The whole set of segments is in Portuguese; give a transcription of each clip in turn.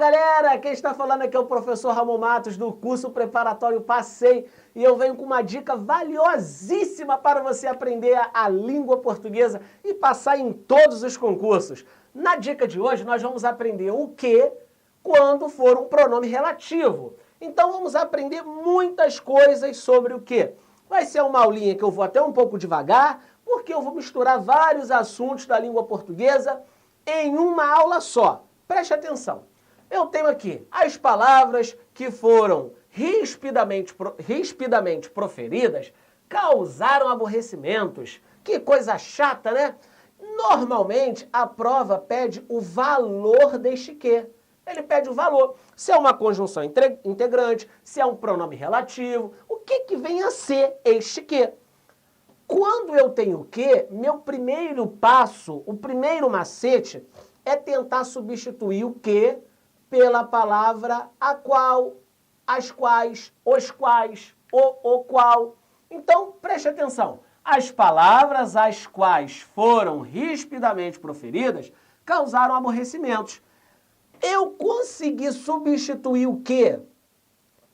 galera, quem está falando aqui é o professor Ramon Matos do curso preparatório Passei e eu venho com uma dica valiosíssima para você aprender a língua portuguesa e passar em todos os concursos. Na dica de hoje nós vamos aprender o que quando for um pronome relativo. Então vamos aprender muitas coisas sobre o que. Vai ser uma aulinha que eu vou até um pouco devagar, porque eu vou misturar vários assuntos da língua portuguesa em uma aula só. Preste atenção. Eu tenho aqui as palavras que foram rispidamente proferidas, causaram aborrecimentos. Que coisa chata, né? Normalmente, a prova pede o valor deste que. Ele pede o valor. Se é uma conjunção integrante, se é um pronome relativo, o que vem a ser este que? Quando eu tenho o que, meu primeiro passo, o primeiro macete, é tentar substituir o que pela palavra a qual, as quais, os quais, o qual. Então, preste atenção. As palavras as quais foram rispidamente proferidas causaram aborrecimentos. Eu consegui substituir o que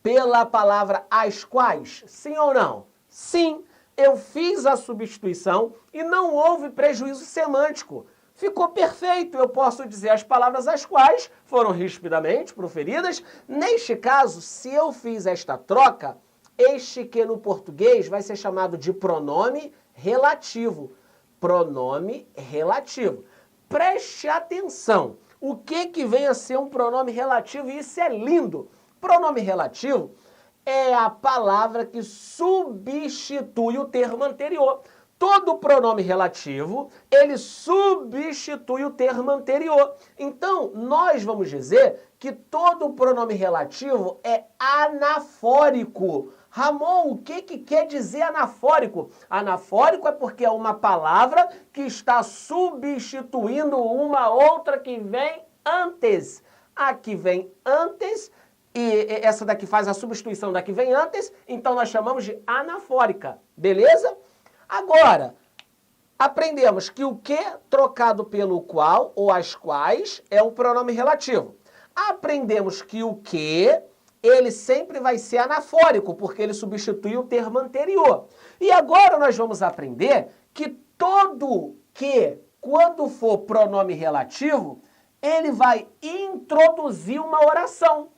pela palavra as quais? Sim ou não? Sim, eu fiz a substituição e não houve prejuízo semântico. Ficou perfeito, eu posso dizer as palavras as quais foram rispidamente proferidas. Neste caso, se eu fiz esta troca, este que no português vai ser chamado de pronome relativo. Pronome relativo. Preste atenção, o que vem a ser um pronome relativo? E isso é lindo. Pronome relativo é a palavra que substitui o termo anterior. Todo pronome relativo, ele substitui o termo anterior. Então, nós vamos dizer que todo pronome relativo é anafórico. Ramon, o que quer dizer anafórico? Anafórico é porque é uma palavra que está substituindo uma outra que vem antes. A que vem antes, e essa daqui faz a substituição da que vem antes, então nós chamamos de anafórica, beleza? Agora, aprendemos que o que trocado pelo qual ou as quais é um pronome relativo. Aprendemos que o que, ele sempre vai ser anafórico, porque ele substitui o termo anterior. E agora nós vamos aprender que todo que, quando for pronome relativo, ele vai introduzir uma oração.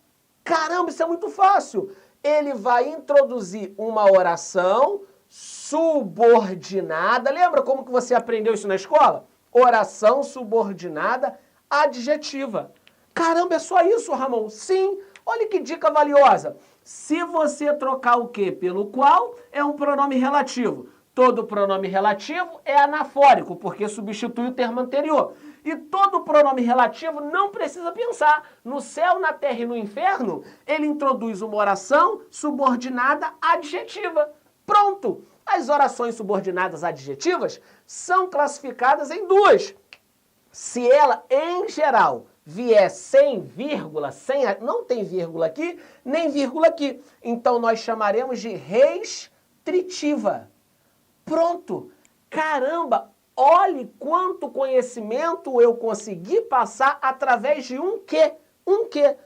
Caramba, isso é muito fácil. Ele vai introduzir uma oração subordinada. Lembra como que você aprendeu isso na escola? Oração subordinada adjetiva. Caramba, é só isso, Ramon? Sim. Olha que dica valiosa. Se você trocar o que pelo qual, é um pronome relativo. Todo pronome relativo é anafórico, porque substitui o termo anterior. E todo pronome relativo não precisa pensar. No céu, na terra e no inferno, ele introduz uma oração subordinada adjetiva. Pronto! As orações subordinadas adjetivas são classificadas em duas. Se ela, em geral, vier sem vírgula, não tem vírgula aqui, nem vírgula aqui. Então, nós chamaremos de restritiva. Pronto! Caramba! Olhe quanto conhecimento eu consegui passar através de um que. Um que.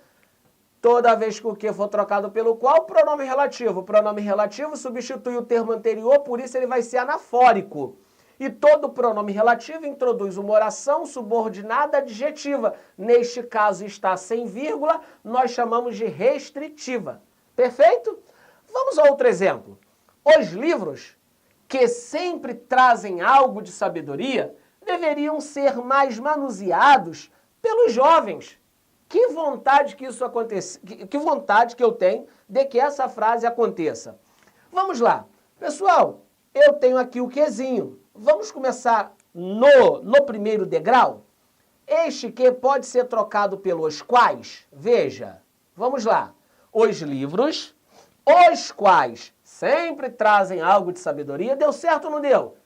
Toda vez que o que for trocado pelo qual, pronome relativo. O pronome relativo substitui o termo anterior, por isso ele vai ser anafórico. E todo pronome relativo introduz uma oração subordinada adjetiva. Neste caso está sem vírgula, nós chamamos de restritiva. Perfeito? Vamos a outro exemplo. Os livros que sempre trazem algo de sabedoria deveriam ser mais manuseados pelos jovens. Que vontade que isso aconteça, que vontade que eu tenho de que essa frase aconteça. Vamos lá. Pessoal, eu tenho aqui o quezinho. Vamos começar no primeiro degrau? Este que pode ser trocado pelos quais? Veja, vamos lá. Os livros, os quais sempre trazem algo de sabedoria. Deu certo ou não deu?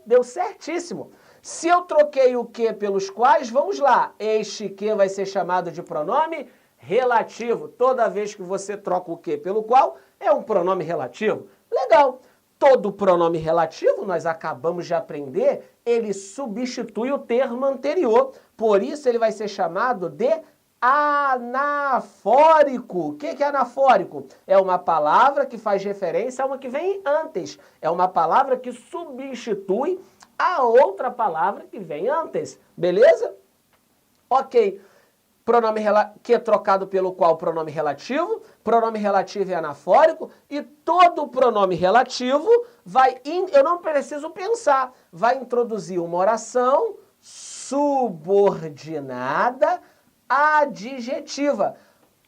Deu certíssimo. Se eu troquei o que pelos quais, vamos lá. Este que vai ser chamado de pronome relativo. Toda vez que você troca o que pelo qual, é um pronome relativo. Legal. Todo pronome relativo, nós acabamos de aprender, ele substitui o termo anterior. Por isso, ele vai ser chamado de anafórico. O que é anafórico? É uma palavra que faz referência a uma que vem antes. É uma palavra que substitui a outra palavra que vem antes. Beleza? Ok. Pronome que é trocado pelo qual pronome relativo é anafórico e todo pronome relativo eu não preciso pensar, vai introduzir uma oração subordinada adjetiva.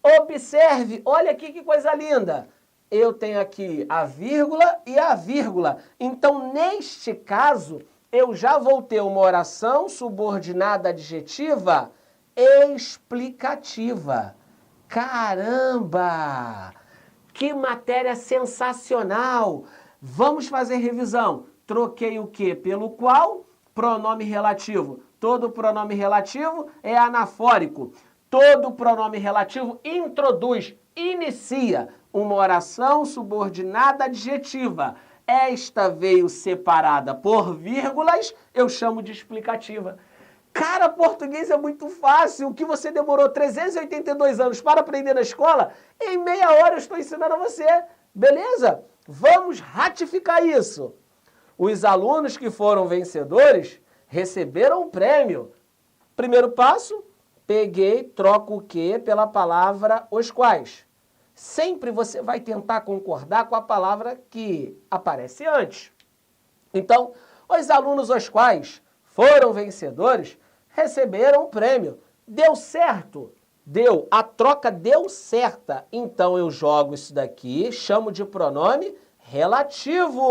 Observe, olha aqui que coisa linda. Eu tenho aqui a vírgula e a vírgula. Então, neste caso, eu já vou ter uma oração subordinada adjetiva explicativa. Caramba! Que matéria sensacional! Vamos fazer revisão. Troquei o que pelo qual? Pronome relativo. Todo pronome relativo é anafórico. Todo pronome relativo inicia uma oração subordinada adjetiva. Esta veio separada por vírgulas, eu chamo de explicativa. Cara, português é muito fácil. O que você demorou 382 anos para aprender na escola, em meia hora eu estou ensinando a você. Beleza? Vamos ratificar isso. Os alunos que foram vencedores receberam um prêmio. Primeiro passo, peguei, troco o que pela palavra os quais. Sempre você vai tentar concordar com a palavra que aparece antes. Então, os alunos os quais foram vencedores receberam um prêmio. Deu certo? Deu. A troca deu certa. Então, eu jogo isso daqui, chamo de pronome relativo.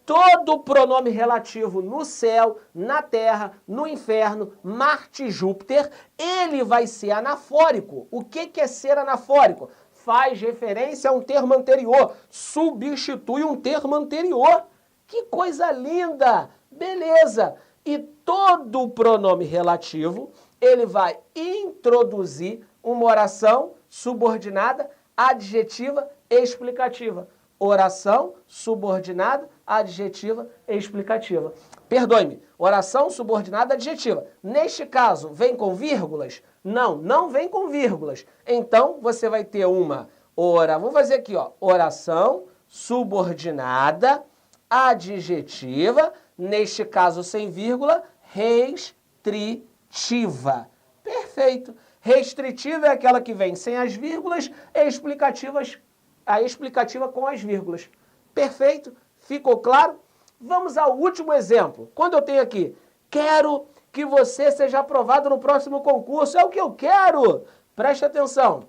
Todo pronome relativo no céu, na terra, no inferno, Marte e Júpiter, ele vai ser anafórico. O que é ser anafórico? Faz referência a um termo anterior, substitui um termo anterior. Que coisa linda! Beleza! E todo pronome relativo, ele vai introduzir uma oração subordinada, adjetiva e explicativa. Oração subordinada, adjetiva e explicativa. Perdoe-me, oração subordinada, adjetiva. Neste caso, vem com vírgulas? Não, não vem com vírgulas. Então, você vai ter vamos fazer aqui, ó, oração subordinada, adjetiva, neste caso sem vírgula, restritiva. Perfeito. Restritiva é aquela que vem sem as vírgulas e a explicativa com as vírgulas. Perfeito? Ficou claro? Vamos ao último exemplo. Quando eu tenho aqui, quero que você seja aprovado no próximo concurso. É o que eu quero. Preste atenção.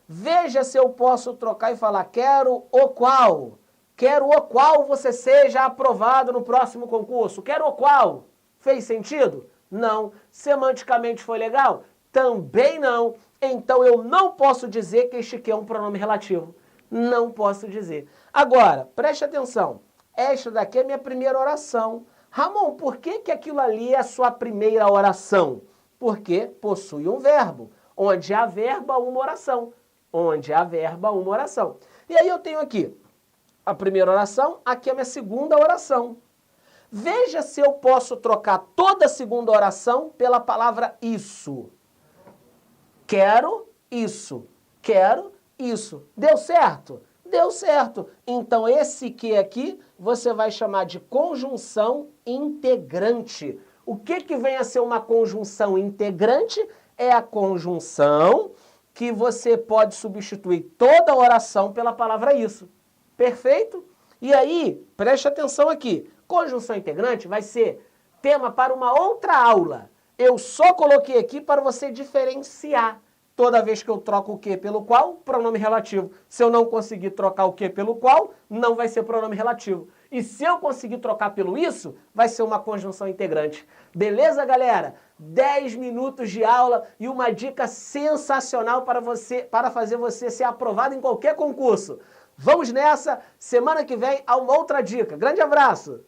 Veja se eu posso trocar e falar, quero o qual. Quero o qual você seja aprovado no próximo concurso. Quero o qual. Fez sentido? Não. Semanticamente foi legal? Também não. Então eu não posso dizer que este aqui é um pronome relativo. Não posso dizer. Agora, preste atenção. Esta daqui é minha primeira oração. Ramon, por que aquilo ali é a sua primeira oração? Porque possui um verbo. Onde há verbo, há uma oração. Onde há verbo, há uma oração. E aí eu tenho aqui a primeira oração, aqui é a minha segunda oração. Veja se eu posso trocar toda a segunda oração pela palavra isso. Quero isso. Quero isso. Deu certo? Deu certo. Então, esse que aqui, você vai chamar de conjunção integrante. O que vem a ser uma conjunção integrante? É a conjunção que você pode substituir toda a oração pela palavra isso. Perfeito? E aí, preste atenção aqui. Conjunção integrante vai ser tema para uma outra aula. Eu só coloquei aqui para você diferenciar. Toda vez que eu troco o que pelo qual, pronome relativo. Se eu não conseguir trocar o que pelo qual, não vai ser pronome relativo. E se eu conseguir trocar pelo isso, vai ser uma conjunção integrante. Beleza, galera? 10 minutos de aula e uma dica sensacional para fazer você ser aprovado em qualquer concurso. Vamos nessa, semana que vem, a uma outra dica. Grande abraço!